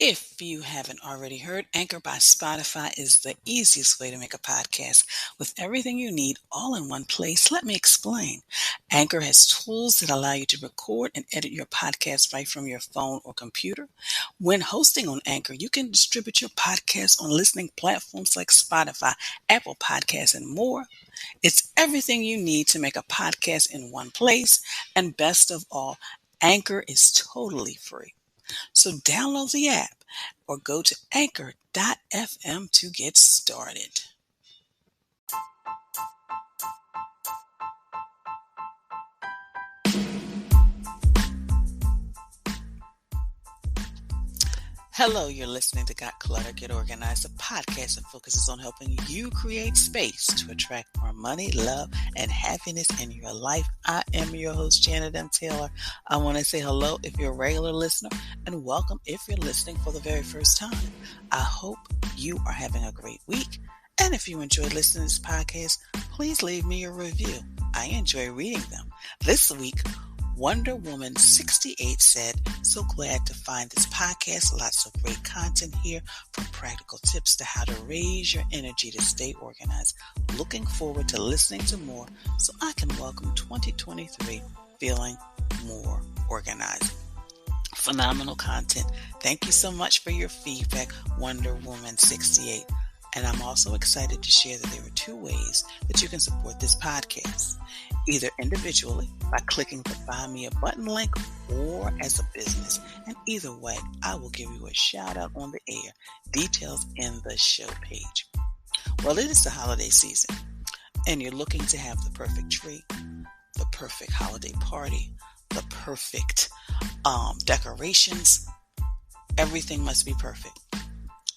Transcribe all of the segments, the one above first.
If you haven't already heard, Anchor by Spotify is the easiest way to make a podcast. With everything you need all in one place, let me explain. Anchor has tools that allow you to record and edit your podcast right from your phone or computer. When hosting on Anchor, you can distribute your podcast on listening platforms like Spotify, Apple Podcasts, and more. It's everything you need to make a podcast in one place. And best of all, Anchor is totally free. So download the app or go to anchor.fm to get started. Hello, you're listening to Got Clutter, Get Organized, a podcast that focuses on helping you create space to attract more money, love, and happiness in your life. I am your host, Janet M. Taylor. I want to say hello if you're a regular listener and welcome if you're listening for the very first time. I hope you are having a great week. And if you enjoy listening to this podcast, please leave me a review. I enjoy reading them. This week, Wonder Woman 68 said, "So glad to find this podcast. Lots of great content here, from practical tips to how to raise your energy to stay organized. Looking forward to listening to more so I can welcome 2023 feeling more organized." Phenomenal content. Thank you so much for your feedback, Wonder Woman 68. And I'm also excited to share that there are two ways that you can support this podcast. Either individually by clicking the Buy Me a Button link, or as a business. And either way, I will give you a shout out on the air. Details in the show page. Well, it is the holiday season, and you're looking to have the perfect tree, the perfect holiday party, the perfect decorations. Everything must be perfect.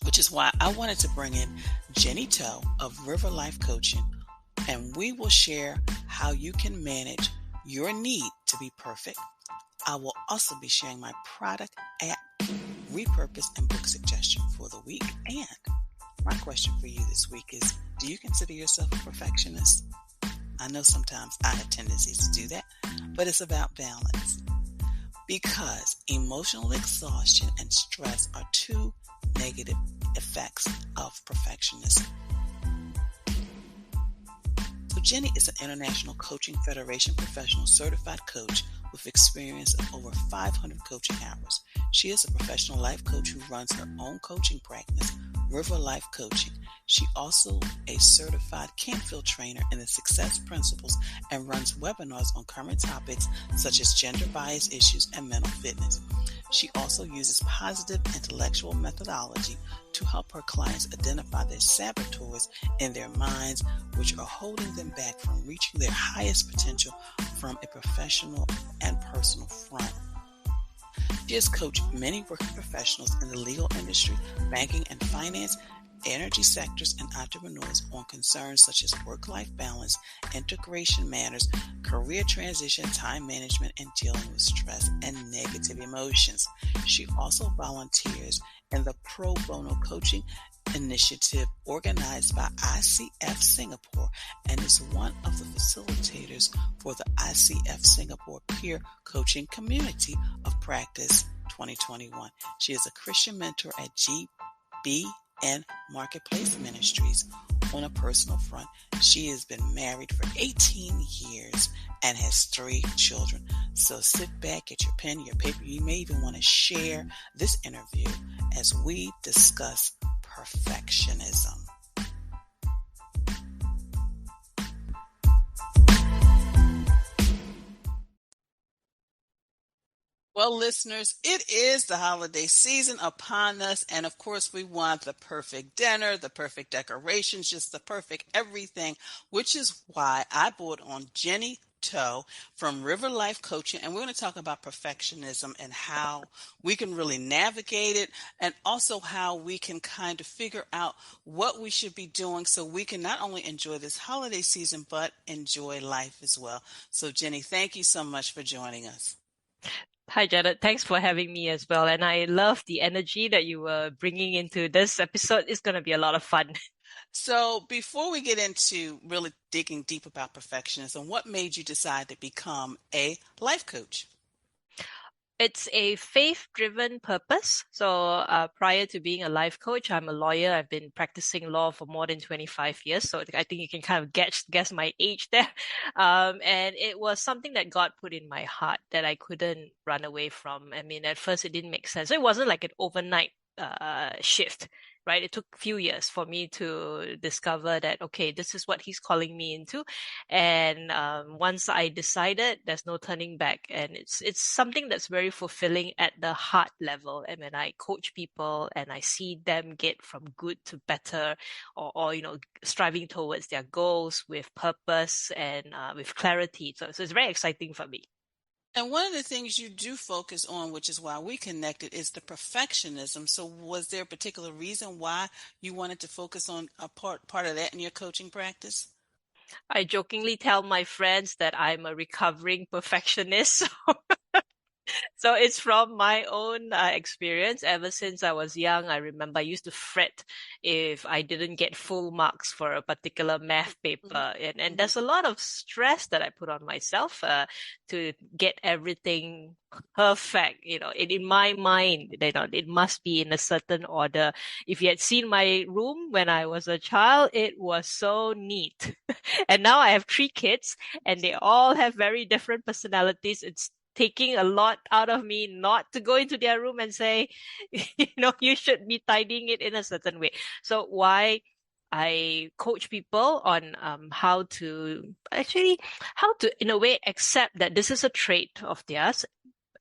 Which is why I wanted to bring in Jenny Toh of River Life Coaching, and we will share how you can manage your need to be perfect. I will also be sharing my product, app, repurpose, and book suggestion for the week. And my question for you this week is, do you consider yourself a perfectionist? I know sometimes I have tendencies to do that, but it's about balance. Because emotional exhaustion and stress are two negative effects of perfectionism. So Jenny is an International Coaching Federation professional certified coach with experience of over 500 coaching hours. She is a professional life coach who runs her own coaching practice, River Life Coaching. She also a certified Campfield trainer in the success principles and runs webinars on current topics such as gender bias issues and mental fitness. She also uses positive intellectual methodology to help her clients identify their saboteurs in their minds, which are holding them back from reaching their highest potential from a professional and personal front. She has coached many working professionals in the legal industry, banking and finance, energy sectors, and entrepreneurs on concerns such as work-life balance, integration matters, career transition, time management, and dealing with stress and negative emotions. She also volunteers in the Pro Bono Coaching Initiative organized by ICF Singapore and is one of the facilitators for the ICF Singapore Peer Coaching Community of Practice 2021. She is a Christian mentor at GBN Marketplace Ministries. On a personal front, she has been married for 18 years and has 3 children. So sit back, get your pen, your paper. You may even want to share this interview as we discuss perfectionism. Well, listeners, it is the holiday season upon us, and of course we want the perfect dinner, the perfect decorations, just the perfect everything, which is why I brought on Jenny Toh from River Life Coaching, and we're going to talk about perfectionism and how we can really navigate it, and also how we can kind of figure out what we should be doing so we can not only enjoy this holiday season, but enjoy life as well. So Jenny, thank you so much for joining us. Hi, Janet. Thanks for having me as well. And I love the energy that you were bringing into this episode. It's going to be a lot of fun. So before we get into really digging deep about perfectionism, what made you decide to become a life coach? It's a faith-driven purpose. So, prior to being a life coach, I'm a lawyer. I've been practicing law for more than 25 years. So I think you can kind of guess my age there. And it was something that God put in my heart that I couldn't run away from. I mean, at first it didn't make sense. So it wasn't like an overnight shift, right? It took a few years for me to discover that, okay, this is what He's calling me into. And once I decided, there's no turning back. And it's something that's very fulfilling at the heart level. And when I coach people and I see them get from good to better, or striving towards their goals with purpose and with clarity. So it's very exciting for me. And one of the things you do focus on, which is why we connected, is the perfectionism. So was there a particular reason why you wanted to focus on a part of that in your coaching practice? I jokingly tell my friends that I'm a recovering perfectionist. So it's from my own experience. Ever since I was young, I remember I used to fret if I didn't get full marks for a particular math paper. Hmm. And Hmm. there's a lot of stress that I put on myself to get everything perfect. In my mind, it must be in a certain order. If you had seen my room when I was a child, it was so neat. And now I have three kids and they all have very different personalities. It's taking a lot out of me not to go into their room and say, you should be tidying it in a certain way. So why I coach people on how to in a way accept that this is a trait of theirs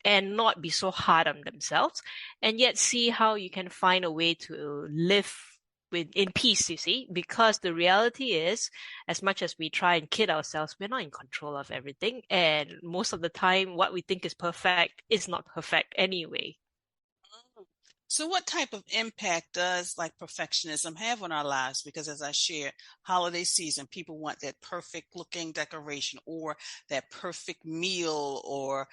and not be so hard on themselves, and yet see how you can find a way to live in peace, you see, because the reality is, as much as we try and kid ourselves, we're not in control of everything, and most of the time what we think is perfect is not perfect anyway. So what type of impact does like perfectionism have on our lives? Because as I shared, holiday season, people want that perfect looking decoration or that perfect meal or,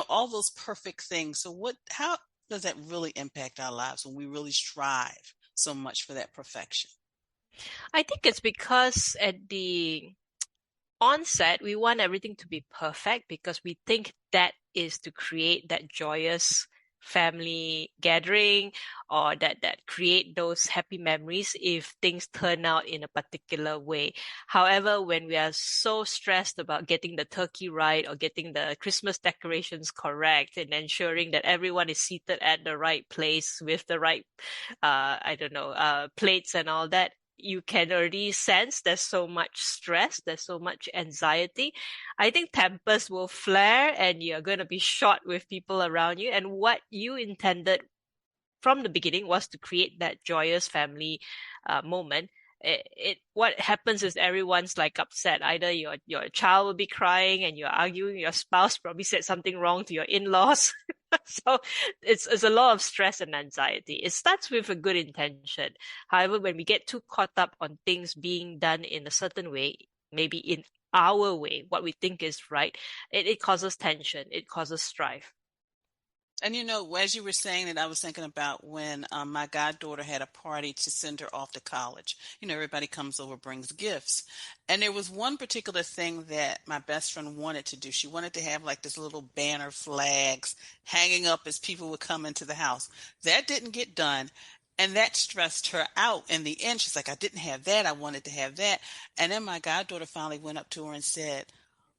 all those perfect things. So how does that really impact our lives when we really strive so much for that perfection? I think it's because at the onset, we want everything to be perfect because we think that is to create that joyous family gathering, or that create those happy memories if things turn out in a particular way. However, when we are so stressed about getting the turkey right or getting the Christmas decorations correct and ensuring that everyone is seated at the right place with the right I don't know, plates and all that, you can already sense there's so much stress, there's so much anxiety. I think tempers will flare and you're going to be short with people around you. And what you intended from the beginning was to create that joyous family moment. What happens is everyone's like upset. Either your child will be crying and you're arguing, your spouse probably said something wrong to your in-laws. So it's a lot of stress and anxiety. It starts with a good intention. However, when we get too caught up on things being done in a certain way, maybe in our way, what we think is right, it causes tension, it causes strife. And as you were saying that, I was thinking about when my goddaughter had a party to send her off to college. Everybody comes over, brings gifts. And there was one particular thing that my best friend wanted to do. She wanted to have like this little banner flags hanging up as people would come into the house. That didn't get done. And that stressed her out in the end. She's like, I didn't have that. I wanted to have that. And then my goddaughter finally went up to her and said,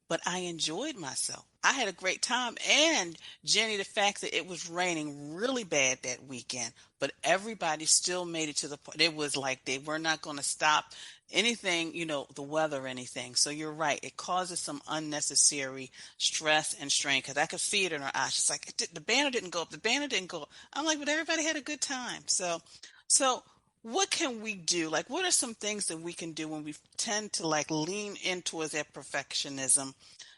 but I enjoyed myself. I had a great time. And Jenny, the fact that it was raining really bad that weekend, but everybody still made it to the point. It was like they were not going to stop anything, the weather or anything. So you're right. It causes some unnecessary stress and strain because I could see it in her eyes. She's like, the banner didn't go up. The banner didn't go up. I'm like, but everybody had a good time. So what can we do? Like, what are some things that we can do when we tend to like lean in towards that perfectionism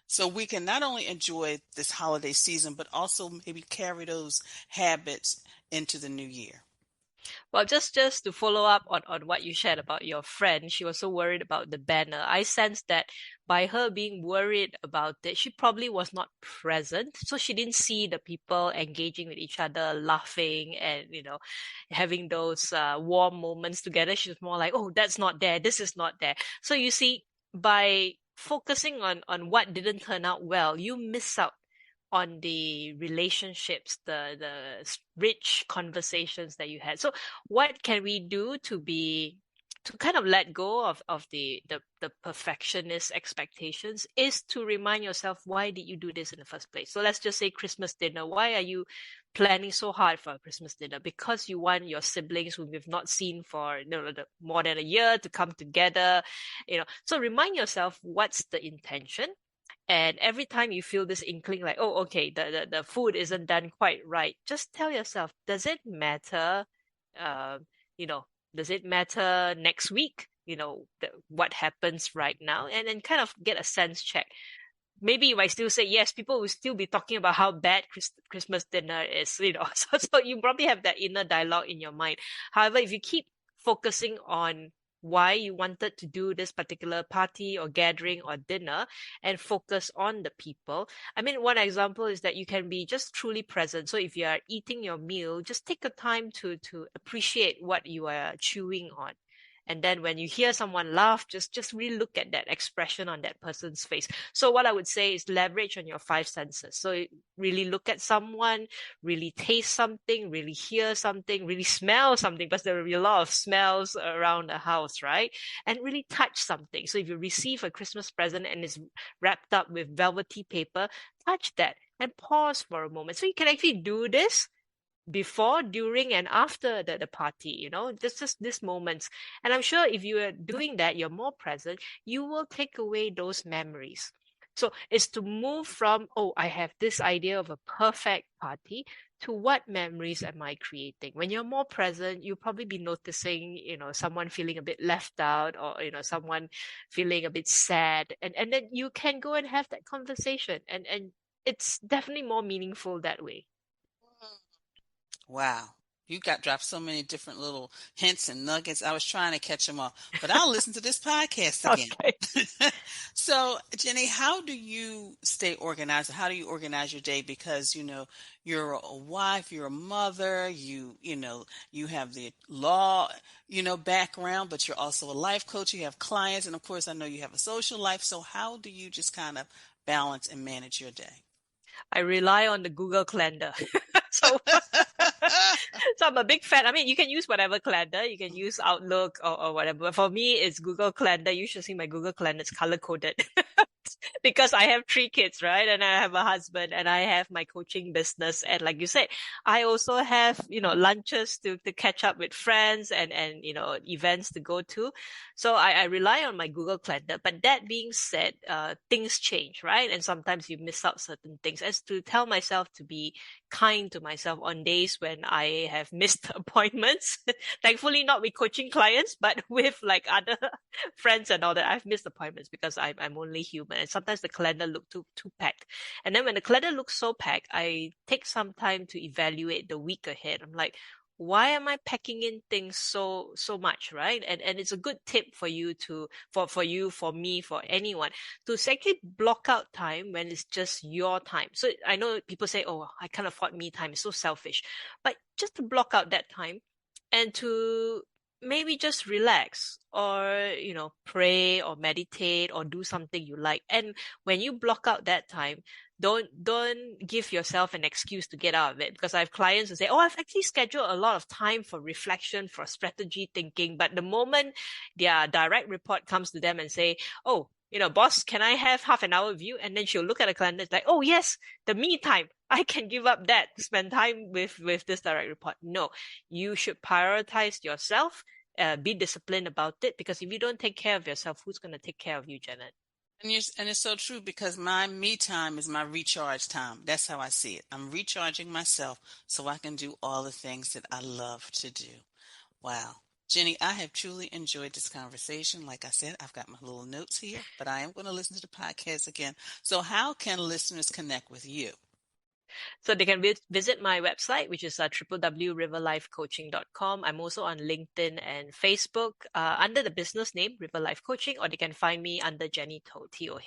so we can not only enjoy this holiday season, but also maybe carry those habits into the new year? Well, just to follow up on what you shared about your friend, she was so worried about the banner. I sensed that by her being worried about it, she probably was not present. So she didn't see the people engaging with each other, laughing and, having those warm moments together. She was more like, oh, that's not there. This is not there. So you see, by focusing on what didn't turn out well, you miss out on the relationships, the rich conversations that you had. So what can we do to kind of let go of the perfectionist expectations is to remind yourself, why did you do this in the first place? So let's just say Christmas dinner. Why are you planning so hard for a Christmas dinner? Because you want your siblings whom you've not seen for more than a year to come together, So remind yourself, what's the intention? And every time you feel this inkling, like, oh, okay, the food isn't done quite right, just tell yourself, does it matter? Uh, you know, does it matter next week? What happens right now? And then kind of get a sense check. Maybe you might still say yes, people will still be talking about how bad Christmas dinner is. So you probably have that inner dialogue in your mind. However, if you keep focusing on why you wanted to do this particular party or gathering or dinner and focus on the people. I mean, one example is that you can be just truly present. So if you are eating your meal, just take a time to appreciate what you are chewing on. And then when you hear someone laugh, just really look at that expression on that person's face. So what I would say is leverage on your five senses. So really look at someone, really taste something, really hear something, really smell something, because there will be a lot of smells around the house, right? And really touch something. So if you receive a Christmas present and it's wrapped up with velvety paper, touch that and pause for a moment. So you can actually do this before, during, and after the party, just these moments. And I'm sure if you are doing that, you're more present, you will take away those memories. So it's to move from, oh, I have this idea of a perfect party, to what memories am I creating? When you're more present, you'll probably be noticing, someone feeling a bit left out, or, someone feeling a bit sad. And then you can go and have that conversation. And it's definitely more meaningful that way. Wow. You got dropped so many different little hints and nuggets. I was trying to catch them all, but I'll listen to this podcast again. Okay. So, Jenny, how do you stay organized? How do you organize your day? Because, you're a wife, you're a mother, you have the law, background, but you're also a life coach, you have clients, and of course, I know you have a social life. So, how do you just kind of balance and manage your day? I rely on the Google Calendar. So, so I'm a big fan. I mean, you can use whatever calendar, you can use Outlook or whatever. But for me, it's Google Calendar. You should see my Google Calendar. It's color coded. Because I have three kids, right? And I have a husband and I have my coaching business. And like you said, I also have, lunches to catch up with friends and, events to go to. So I rely on my Google Calendar. But that being said, things change, right? And sometimes you miss out certain things. As to tell myself to be kind to myself on days when I have missed appointments. Thankfully, not with coaching clients, but with like other friends and all that. I've missed appointments because I'm only human, and sometimes the calendar look too packed. And then when the calendar looks so packed, I take some time to evaluate the week ahead. I'm like, why am I packing in things so much, right? And it's a good tip for you for me, for anyone, to actually block out time when it's just your time. So I know people say, oh, I can't afford me time, it's so selfish. But just to block out that time and to maybe just relax, or pray or meditate or do something you like. And when you block out that time, don't give yourself an excuse to get out of it, because I have clients who say, oh, I've actually scheduled a lot of time for reflection, for strategy thinking, but the moment their direct report comes to them and say, oh, boss, can I have half an hour with you? And then she'll look at the calendar, it's like, oh yes, the me time, I can give up that to spend time with this direct report. No, you should prioritize yourself. Be disciplined about it, because if you don't take care of yourself, who's going to take care of you, Janet? And it's so true, because my me time is my recharge time. That's how I see it. I'm recharging myself so I can do all the things that I love to do. Wow. Jenny, I have truly enjoyed this conversation. Like I said, I've got my little notes here, but I am going to listen to the podcast again. So, how can listeners connect with you? So they can visit my website, which is www.riverlifecoaching.com. I'm also on LinkedIn and Facebook under the business name River Life Coaching, or they can find me under Jenny Toh, Toh.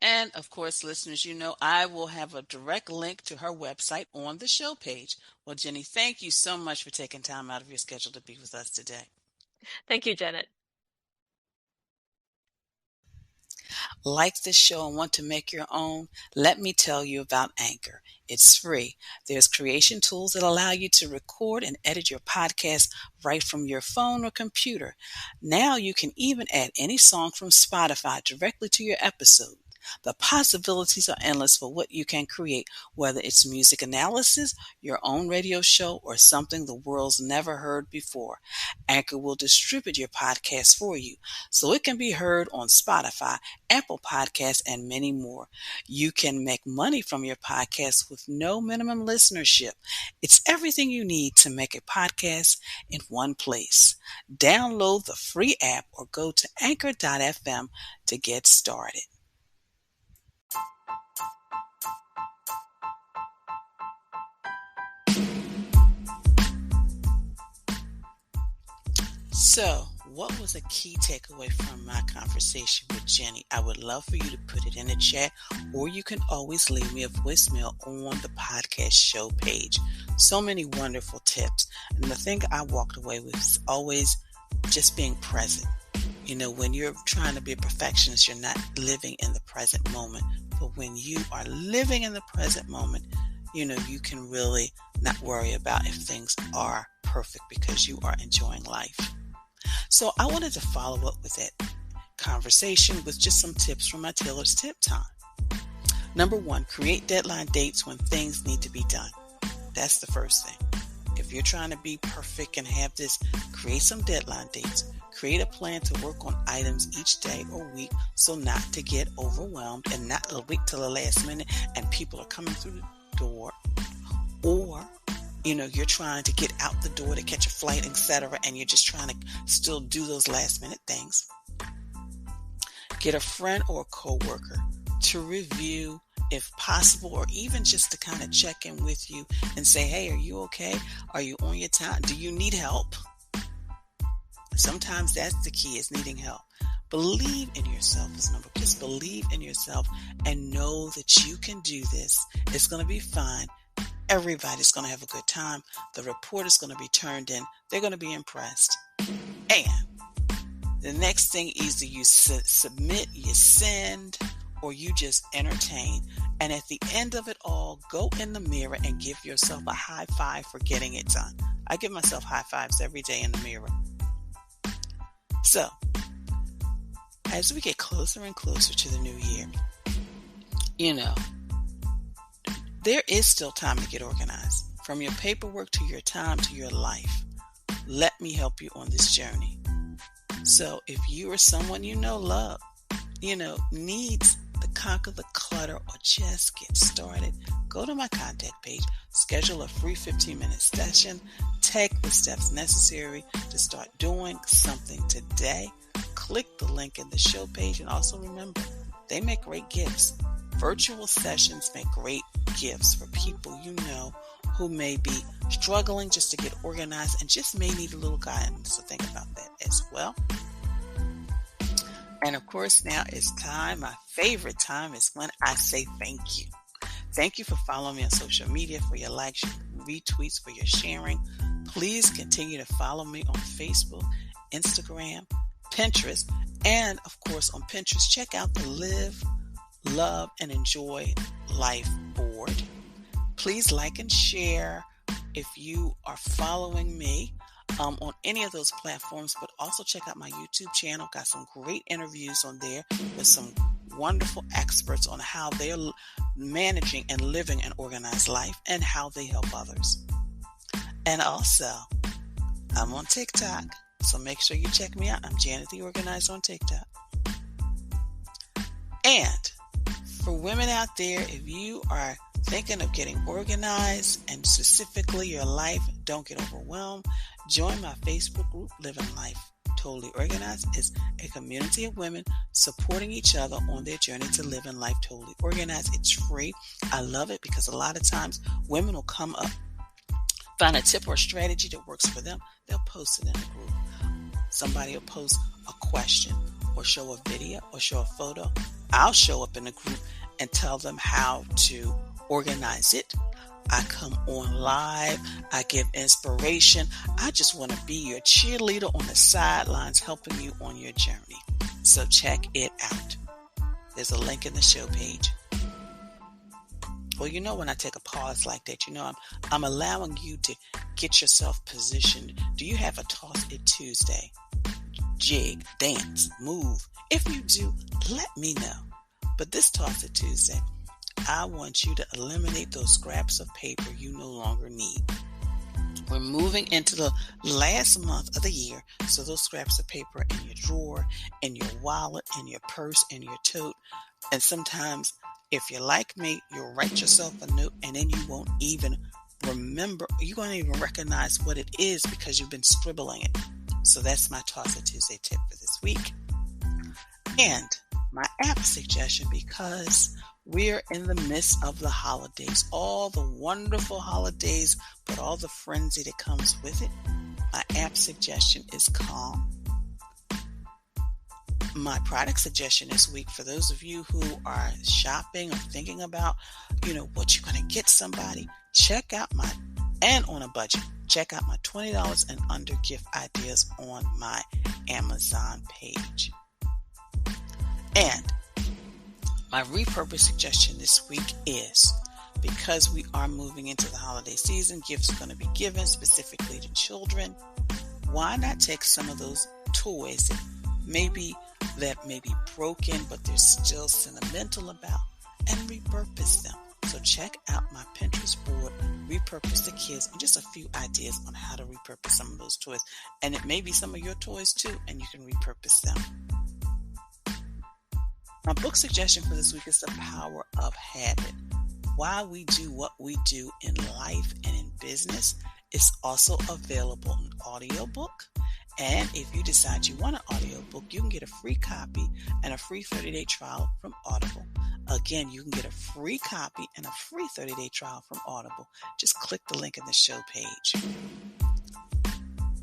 And of course, listeners, I will have a direct link to her website on the show page. Well, Jenny, thank you so much for taking time out of your schedule to be with us today. Thank you, Janet. Like this show and want to make your own? Let me tell you about Anchor. It's free. There's creation tools that allow you to record and edit your podcast right from your phone or computer. Now you can even add any song from Spotify directly to your episode. The possibilities are endless for what you can create, whether it's music analysis, your own radio show, or something the world's never heard before. Anchor will distribute your podcast for you, so it can be heard on Spotify, Apple Podcasts, and many more. You can make money from your podcast with no minimum listenership. It's everything you need to make a podcast in one place. Download the free app or go to anchor.fm to get started. So, what was a key takeaway from my conversation with Jenny? I would love for you to put it in the chat, or you can always leave me a voicemail on the podcast show page. So many wonderful tips. And the thing I walked away with is always just being present. You know, when you're trying to be a perfectionist, you're not living in the present moment. But when you are living in the present moment, you know, you can really not worry about if things are perfect because you are enjoying life. So I wanted to follow up with that conversation with just some tips from my Taylor's Tip Time. Number one, create deadline dates when things need to be done. That's the first thing. If you're trying to be perfect and have this, create some deadline dates. Create a plan to work on items each day or week so not to get overwhelmed and not wait till the last minute and people are coming through the door, or you know, you're trying to get out the door to catch a flight, etc., and you're just trying to still do those last minute things. Get a friend or a coworker to review if possible, or even just to kind of check in with you and say, hey, are you okay? Are you on your time? Do you need help? Sometimes that's the key, is needing help. Believe in yourself is number. Just believe in yourself and know that you can do this. It's going to be fine. Everybody's going to have a good time. The report is going to be turned in. They're going to be impressed. And the next thing, either you submit, you send, or you just entertain. And at the end of it all, go in the mirror and give yourself a high five for getting it done. I give myself high fives every day in the mirror. So, as we get closer and closer to the new year, you know, there is still time to get organized. From your paperwork to your time to your life. Let me help you on this journey. So if you or someone you know needs to conquer the clutter or just get started, go to my contact page, schedule a free 15-minute session, take the steps necessary to start doing something today. Click the link in the show page, and also remember, they make great gifts. Virtual sessions make great gifts for people you know who may be struggling just to get organized and just may need a little guidance. So think about that as well. And of course, now it's time. My favorite time is when I say thank you. Thank you for following me on social media, for your likes, your retweets, for your sharing. Please continue to follow me on Facebook, Instagram, Pinterest, and of course on Pinterest, check out the Live, Love, and Enjoy Life board. Please like and share if you are following me on any of those platforms, but also check out my YouTube channel. Got some great interviews on there with some wonderful experts on how they're managing and living an organized life and how they help others. And also, I'm on TikTok, so make sure you check me out. I'm Janet the Organizer on TikTok. And for women out there, if you are thinking of getting organized and specifically your life, don't get overwhelmed. Join my Facebook group, Living Life Totally Organized. It's a community of women supporting each other on their journey to living life totally organized. It's free. I love it because a lot of times women will come up, find a tip or a strategy that works for them. They'll post it in the group. Somebody will post a question or show a video or show a photo. I'll show up in the group and tell them how to organize it. I come on live. I give inspiration. I just want to be your cheerleader on the sidelines, helping you on your journey. So check it out. There's a link in the show page. Well, when I take a pause like that, I'm allowing you to get yourself positioned. Do you have a Toss It Tuesday? Jig, dance, move. If you do, let me know. But this Toss It Tuesday, I want you to eliminate those scraps of paper you no longer need. We're moving into the last month of the year, so those scraps of paper in your drawer, in your wallet, in your purse, in your tote, and sometimes, if you're like me, you'll write yourself a note and then you won't even remember, you won't even recognize what it is because you've been scribbling it. So that's my Toss It Tuesday tip for this week. And my app suggestion, because we're in the midst of the holidays, all the wonderful holidays, but all the frenzy that comes with it. My app suggestion is Calm. My product suggestion this week, for those of you who are shopping or thinking about, what you're going to get somebody, check out and on a budget, check out my $20 and under gift ideas on my Amazon page. And my repurpose suggestion this week is, because we are moving into the holiday season, gifts are going to be given specifically to children. Why not take some of those toys that may be broken, but they're still sentimental about, and repurpose them? So check out my Pinterest board, Repurpose the Kids, and just a few ideas on how to repurpose some of those toys. And it may be some of your toys too, and you can repurpose them. My book suggestion for this week is The Power of Habit. Why we do what we do in life and in business is also available in audiobook. And if you decide you want an audiobook, you can get a free copy and a free 30-day trial from Audible. Again, you can get a free copy and a free 30-day trial from Audible. Just click the link in the show page.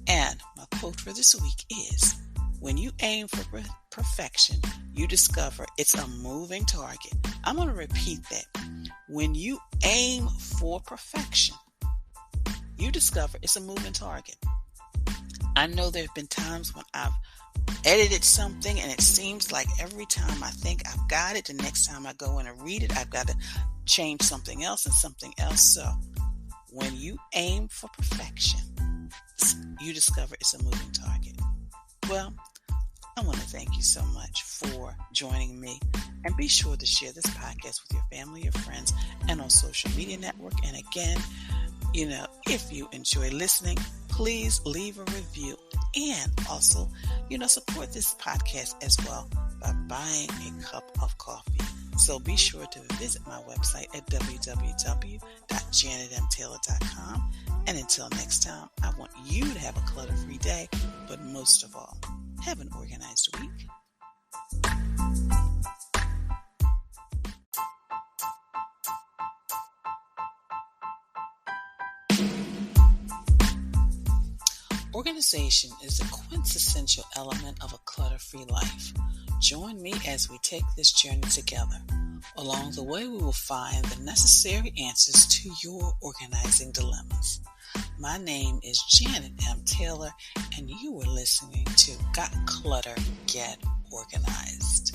And my quote for this week is, when you aim for perfection, you discover it's a moving target. I'm going to repeat that. When you aim for perfection, you discover it's a moving target. I know there have been times when I've edited something and it seems like every time I think I've got it, the next time I go in and read it, I've got to change something else and something else. So when you aim for perfection, you discover it's a moving target. Well, I want to thank you so much for joining me, and be sure to share this podcast with your family, your friends, and on social media network. And again, if you enjoy listening, please leave a review, and also, support this podcast as well by buying a cup of coffee. So be sure to visit my website at www.janetmtaylor.com. And until next time, I want you to have a clutter-free day, but most of all, have an organized week. Organization is a quintessential element of a clutter-free life. Join me as we take this journey together. Along the way, we will find the necessary answers to your organizing dilemmas. My name is Janet M. Taylor, and you are listening to Got Clutter, Get Organized.